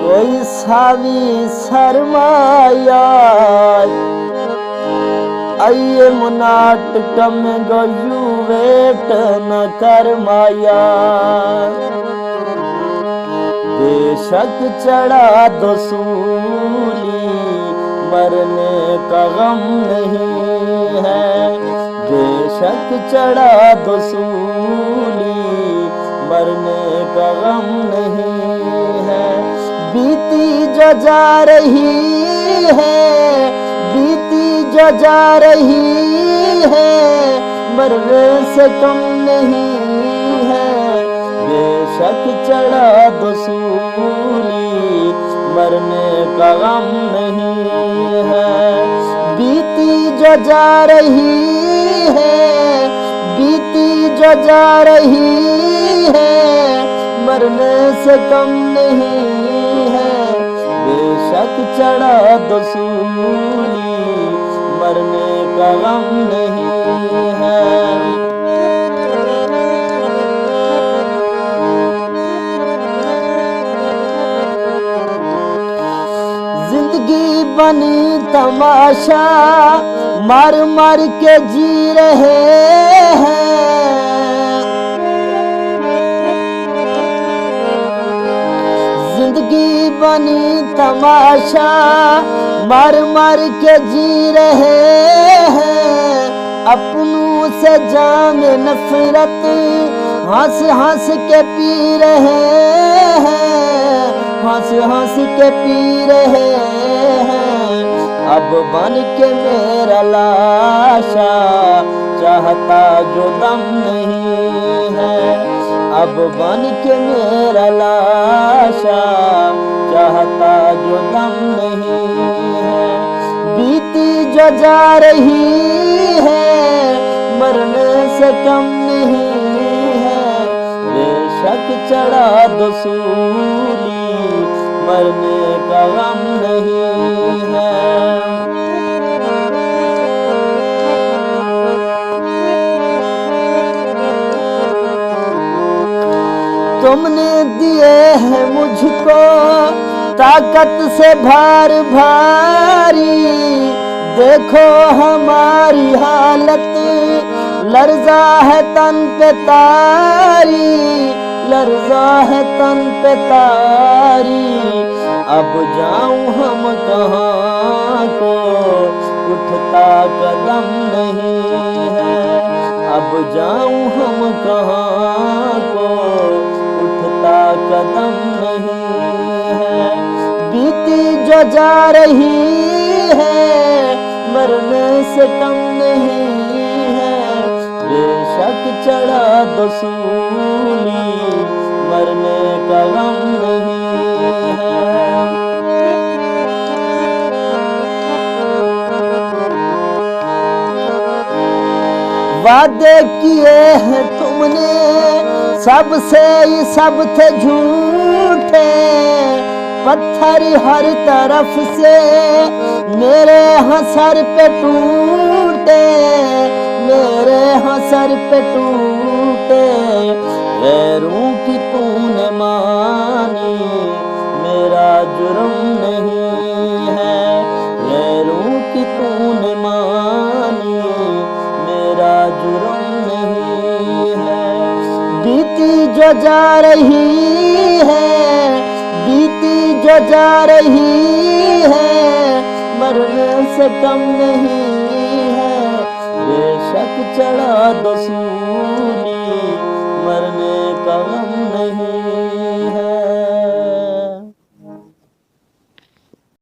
कोई सावी सरमाया आइए मुनाट में गयू वेट न कर माया। बेशक चढ़ा दो सूली मरने का गम नहीं है। बेशक चढ़ा दो सूली मरने का गम नहीं है। बीती जो जा रही है, बीती जो जा रही है, मरने से कम नहीं है। बेशक चढ़ा दो सूली मरने का गम नहीं है। बीती जो जा रही है, बीती जो जा रही है, मरने से कम नहीं है। बेशक चढ़ा दो सूली मरने का गम नहीं है। जिंदगी बनी तमाशा मार मार के जी रहे हैं। जिंदगी बनी तमाशा मार मार के जी रहे हैं। अपनों से जान नफरत हंस हंस के पी रहे हैं। हंस हंस के पी रहे हैं। अब बन के मेरा लाशा चाहता जो दम नहीं है। अब बन के मेरा लाशा चाहता जो दम नहीं है। बीती जो जा रही है, मरने से कम नहीं है। बेशक चढ़ा दो सूली मरने का गम नहीं है। तुमने दिए हैं मुझको ताकत से भार भारी। देखो हमारी हालत लर्जा है तन पे तारी। लर्जा है तन पे तारी। अब जाऊं हम कहाँ को उठता कदम नहीं है। अब जाऊं हम कहाँ को उठता कदम नहीं है। बीती जो जा रही है, मरने से कम नहीं है। बेशक चढ़ा दो सूली मरने का गम नहीं है। वादे किए हैं तुमने सबसे, ये सब थे झूठे। पत्थर हर तरफ से मेरे सर पे टूटे। मेरे सर पे टूटे। गैरों की तूने मानी मेरा जुर्म नहीं है। गैरों की तूने मानी मेरा जुर्म नहीं है। बीती जो जा रही है, बीती जो जा रही है, मरने से कम नहीं है। बेशक चढ़ा दो सूली